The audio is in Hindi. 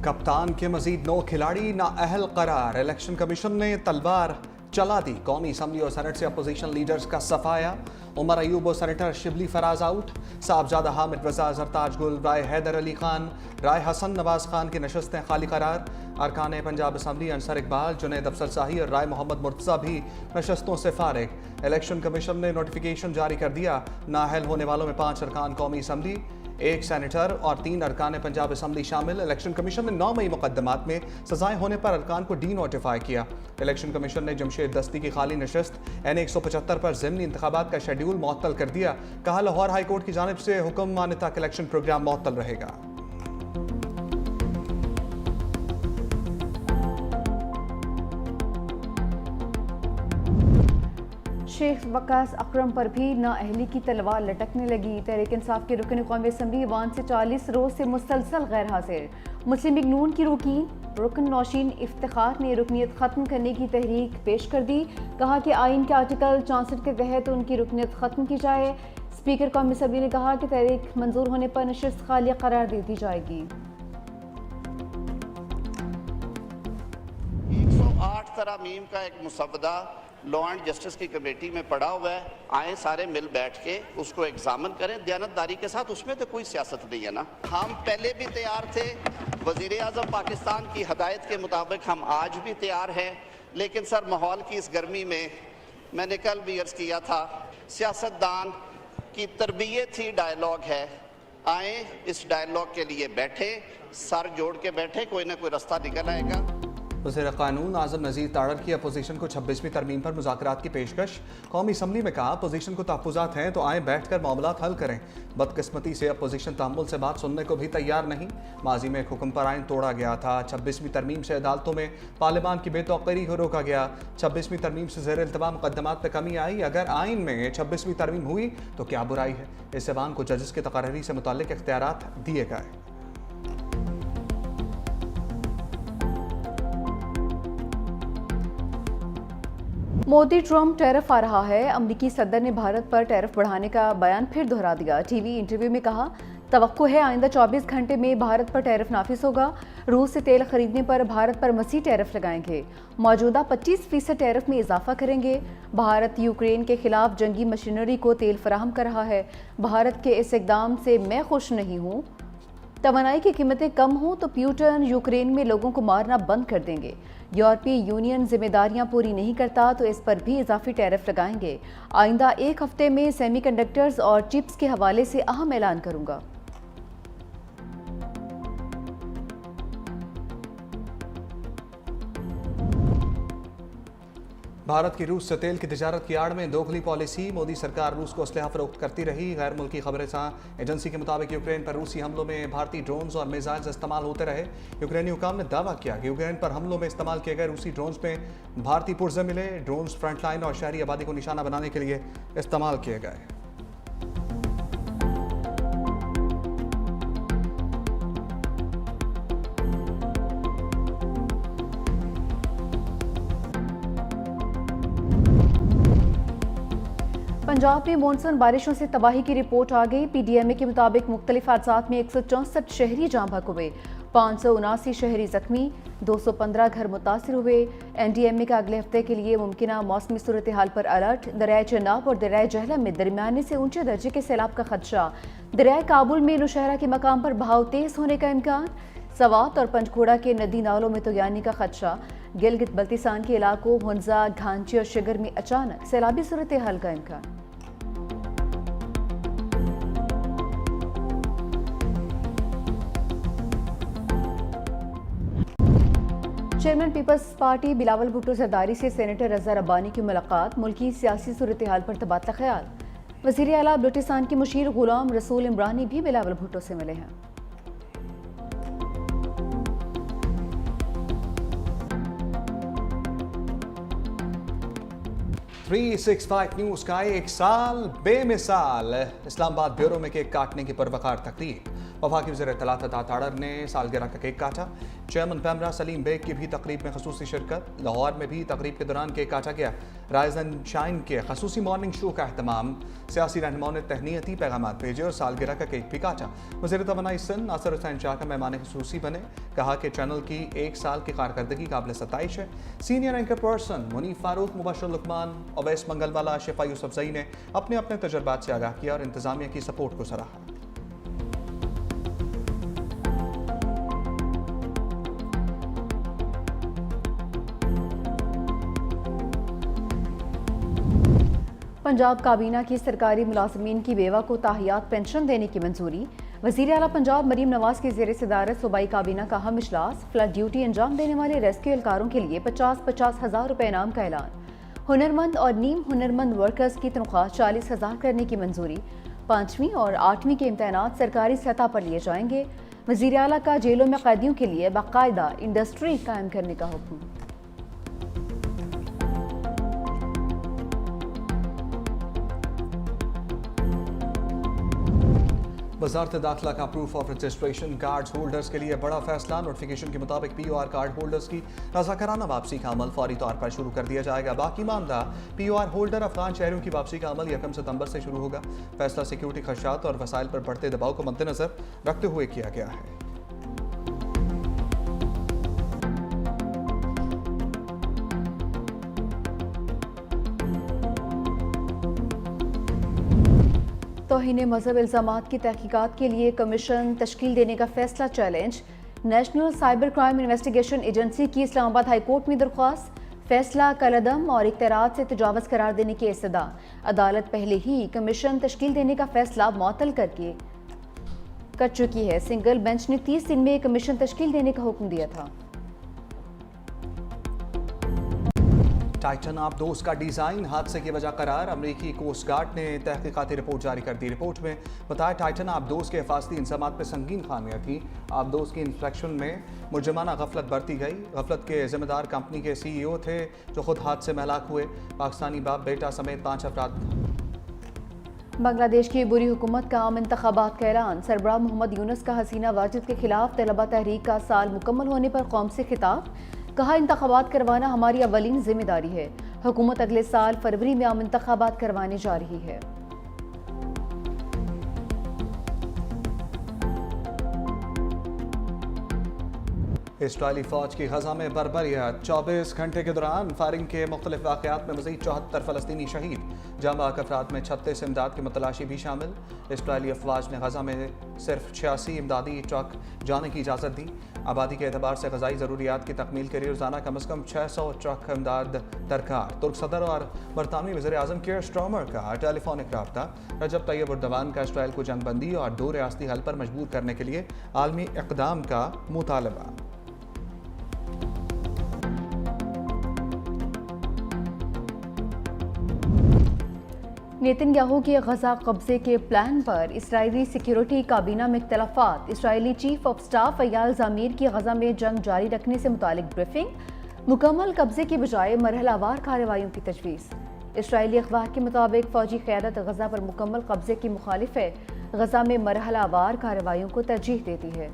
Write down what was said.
कप्तान के मजीद 9 खिलाड़ी नाअहल करार। इलेक्शन कमीशन ने तलवार चला दी। कौमी असम्बली और सेनेट से अपोजिशन लीडर्स का सफाया। उमर अयूब और सेनेटर शिबली फराज आउट। साहबजादा हामिद रजा, जरताज गुल, राय हैदर अली खान, राय हसन नवाज खान की नशस्तें खाली करार। अरकान पंजाब असम्बली अंसर इकबाल, जुनैद अफसर शाही और राय मोहम्मद मुर्तज़ा भी नशस्तों से फारिग। इलेक्शन कमीशन ने नोटिफिकेशन जारी कर दिया। नाअहल होने वालों में 5 अरकान कौमी असम्बली, 1 सेनेटर और 3 अरकान पंजाब असम्बली शामिल। इलेक्शन कमीशन ने 9 मई मुकदमात में सजाएं होने पर अरकान को डी नोटिफाई किया। इलेक्शन कमीशन ने जमशेद दस्ती की खाली नशस्त NA 175 पर ज़िमनी इंतखाबात का शेड्यूल मुअत्तल कर दिया। कहा, लाहौर हाई कोर्ट की जानिब से हुक्म माने तक इलेक्शन प्रोग्राम मुअत्तल रहेगा। शेख वकास अकरम पर भी नाअहली की तलवार लटकने लगी। तहरीक इंसाफ के रुकन कौमी असम्बली ईवान से 40 रोज से मुसलसल गैर हाजिर। मुस्लिम लीग नून की रुकन नौशीन इफ्तिखार ने रुकनीत ख़त्म करने की तहरीक पेश कर दी। कहा कि आइन के आर्टिकल 64 के तहत उनकी रुकनीत ख़त्म की जाए। स्पीकर कौमी असम्बली ने कहा कि तहरीक मंजूर होने पर नशिस्त खालिया करार दे दी जाएगी। 108 तरामीम का एक मुसवदा लॉ एंड जस्टिस की कमेटी में पड़ा हुआ है। आए सारे मिल बैठ के उसको एग्जामिन करें दयानतदारी के साथ। उसमें तो कोई सियासत नहीं है ना। हम पहले भी तैयार थे, वजीर आज़म पाकिस्तान की हदायत के मुताबिक हम आज भी तैयार हैं। लेकिन सर, माहौल की इस गर्मी में मैंने कल भी अर्ज़ किया था, सियासतदान की तरबियत ही डायलॉग है। आए इस डायलॉग के लिए बैठे, सर जोड़ के बैठे, कोई ना कोई रास्ता निकल आएगा। वज़ीर क़ानून आज़म नज़ीर तारड़ की अपोजिशन को 26वीं तरमीम पर मुज़ाकरात की पेशकश। कौमी असम्बली में कहा, अपोजिशन को तहफ़्फ़ुज़ात हैं तो आए बैठ कर मामलात हल करें। बदकिस्मती से अपोजिशन तहम्मुल से बात सुनने को भी तैयार नहीं। माजी में एक हुक्म पर आइन तोड़ा गया था। 26वीं तरमीम से अदालतों में पार्लियामान की बेतौक़ीरी को रोका गया। 26वीं तरमीम से ज़ेर इल्तवा मुक़द्दमात में कमी आई। अगर आइन में 26वीं तरमीम हुई तो क्या बुराई है। इस ऐवान को जजेस की तक़र्री से मुताल्लिक़ इख्तियारात दिए गए। मोदी ट्रम्प टैरिफ आ रहा है। अमरीकी सदर ने भारत पर टैरिफ बढ़ाने का बयान फिर दोहरा दिया। टीवी इंटरव्यू में कहा, तवक्को है आइंदा 24 घंटे में भारत पर टैरिफ नाफिज होगा। रूस से तेल खरीदने पर भारत पर मज़ीद टैरिफ लगाएंगे। मौजूदा 25% टैरिफ में इजाफा करेंगे। भारत यूक्रेन के खिलाफ जंगी मशीनरी को तेल फराहम कर रहा है। भारत के इस इकदाम से मैं खुश नहीं हूँ। तवानाई की कीमतें कम हों तो प्यूटन यूक्रेन में लोगों को मारना बंद कर देंगे। यूरोपीय यूनियन जिम्मेदारियां पूरी नहीं करता तो इस पर भी इजाफी टैरिफ लगाएंगे। आइंदा 1 हफ्ते में सेमीकंडक्टर्स और चिप्स के हवाले से अहम ऐलान करूंगा। भारत की रूस से तेल की तिजारत की आड़ में दोगली पॉलिसी। मोदी सरकार रूस को असलहा फरोख्त करती रही। गैर मुल्की खबरें एजेंसी के मुताबिक यूक्रेन पर रूसी हमलों में भारतीय ड्रोन्स और मिसाइल्स इस्तेमाल होते रहे। यूक्रेनी हुकाम ने दावा किया कि यूक्रेन पर हमलों में इस्तेमाल किए गए रूसी ड्रोन्स में भारतीय पुर्जे मिले। ड्रोन्स फ्रंट लाइन और शहरी आबादी को निशाना बनाने के लिए इस्तेमाल किए गए। पंजाब में मानसून बारिशों से तबाही की रिपोर्ट आ गई। PDMA के मुताबिक मुख्तलिफ हादसात में 164 शहरी जाँ बहक हुए, 579 शहरी जख्मी, 215 घर मुतासिर हुए। NDMA का अगले हफ्ते के लिए मुमकिना मौसमी सूरत हाल पर अलर्ट। दरियाए चेनाब और दरियाए जहलम में दरमियाने से ऊंचे दर्जे के सैलाब का खदशा। दरियाए काबुल में नौशहरा के मकाम पर बहाव तेज होने का इम्कान। सवात और पंचकूड़ा के नदी नालों में तोयानी का खदशा। गिलगित बल्तिस्तान के इलाकों हुंजा, घांची और शिगर में अचानक सैलाबी सूरत हाल का इम्कान। Chairman people's party Bilawal Bhutto Zardari से सेनेटर रजा रब्बानी की मुलाकात। मुल्की सियासी सूरत हाल पर तबादला ख्याल। वज़ीर आला बलूचिस्तान के मुशीर गुलाम रसूल इमरानी भी बिलावल भुट्टो से मिले हैं। थ्री 365 न्यूज़ का 1 साल बेमिसाल। इस्लामाबाद ब्यूरो में केक काटने की परवकार तकलीफ। वफाकी वज़ीर इत्तलात अतात ताड़र ने सालगिरह का केक काटा। चेयरमैन पैमरा सलीम बेग की भी तकरीब में खसूसी शिरकत। लाहौर में भी तकरीब के दौरान केक काटा गया। राइज एंड शाइन के खसूसी मॉर्निंग शो का अहतमाम। सियासी रहनुमाओं ने तहनीती पैगाम भेजे और सालगिरह का केक भी काटा। वज़ीर तवानाई सिंध नासिर हुसैन शाह का मेहमान खसूसी बने। कहा कि चैनल की 1 साल की कारकर्दगी काबिल सताइश है। Senior anchor person Munif Farooq, Mubashar Luqman, Awais Mangalwala, Shifa Yousafzai ने अपने अपने तजुर्बात से आगाह किया और इंतजामिया की सपोर्ट को सराहा। पंजाब काबीना की सरकारी मुलाजमीन की बेवा को ताहियात पेंशन देने की मंजूरी। वज़ीर आला पंजाब मरीम नवाज की ज़ेर सदारत सूबाई काबीना का अहम इजलास। फ्लड ड्यूटी अंजाम देने वाले रेस्क्यू एहलकारों के लिए 50-50 हज़ार रुपये इनाम का ऐलान। हुनरमंद और नीम हुनरमंद वर्कर्स की तनख्वाह 40,000 करने की मंजूरी। 5वीं और 8वीं के इम्तहानात सरकारी सतह पर लिए जाएंगे। वज़ीर आला का जेलों में कैदियों के लिए बाकायदा इंडस्ट्री कायम करने का हुक्म। वज़ारत दाखिला का proof of registration cards holders के लिए बड़ा फैसला। नोटिफिकेशन के मुताबिक POR कार्ड होल्डर्स की रज़ाकाराना वापसी का अमल फौरी तौर पर शुरू कर दिया जाएगा। बाकी मामला POR होल्डर अफगान शहरियों की वापसी का अमल 1 सितंबर से शुरू होगा। फैसला सिक्योरिटी खदशात और वसाइल पर बढ़ते दबाव को मद्देनजर रखते हुए किया गया है। तौहीन मजहब इल्ज़ामात की तहकीकात के लिए कमीशन तश्कील देने का फैसला challenge. National cyber crime investigation agency की इस्लामाबाद हाई कोर्ट में दरख्वास्त। फैसला कलअदम और इख्तियारात से तजावज़ करार देने की इस्तदा। अदालत पहले ही कमीशन तश्कील देने का फैसला मुअत्तल कर चुकी है। सिंगल बेंच ने 30 दिन में कमीशन तश्कील देने का हुक्म दिया था। टाइटन आबदोज का डिज़ाइन हादसे की वजह करार। अमरीकी कोस्ट गार्ड ने तहकीकाती रिपोर्ट जारी कर दी। रिपोर्ट में बताया टाइटन आबदोज के हिफाजती इंतजामात में संगीन खामियां थी। आबदोज की इंस्पेक्शन में मुर्जमाना गफलत बरती गई। गफलत के जिम्मेदार कंपनी के CEO थे जो खुद हादसे में हलाक हुए। पाकिस्तानी बाप बेटा समेत 5 अफराद। बांग्लादेश की बुरी हुकूमत का आम इंतखाबात का ऐलान। सरबराह मोहम्मद यूनुस का हसीना वाजिद के खिलाफ तलबा तहरीक का साल मुकम्मल होने पर कौम से खिताब। कहा इंतखाबात करवाना हमारी अवलीन जिम्मेदारी है। हुकूमत अगले साल फरवरी में आम इंतखाबात करवाने जा रही है। इसराइली फौज की गजा में बर्बरियत। 24 घंटे के दौरान फायरिंग के मुख्तलिफ वाक़यात में मज़ीद 74 फ़लस्तीनी शहीद। जांबाक अफराद में 36 इमदाद की मतलाशी भी शामिल। इसराइली अफवाज ने गजा में सिर्फ 86 इमदादी ट्रक जाने की इजाज़त दी। आबादी के एतबार से ग़ज़ाई ज़रूरियात की तकमील के लिए रोज़ाना कम अज़ कम 600 ट्रक इमदाद दरकार। तुर्क सदर और बरतानवी वज़ीर आज़म कीर स्टार्मर का टेलीफोनिक रब्ता। रजब तैयब उर्दवान का इसराइल को जंगबंदी और 2 रियासती हल पर मजबूर करने के लिए आलमी इक़दाम का मुतालबा। नेतन्याहू के गजा कब्जे के प्लान पर इसराइली सिक्योरिटी काबीना में इख्तलाफात। Israeli chief of staff Ayal ज़मीर की गजा में जंग जारी रखने से मुतालिक ब्रीफिंग। मुकम्मल कब्जे की बजाय मरहलावार कार्रवाइयों की तजवीज़। इसराइली अखबार के मुताबिक फ़ौजी क़यादत गजा पर मुकम्मल कब्जे की मुखालिफ है। गजा में मरहलावार कार्रवाइयों को तरजीह देती है।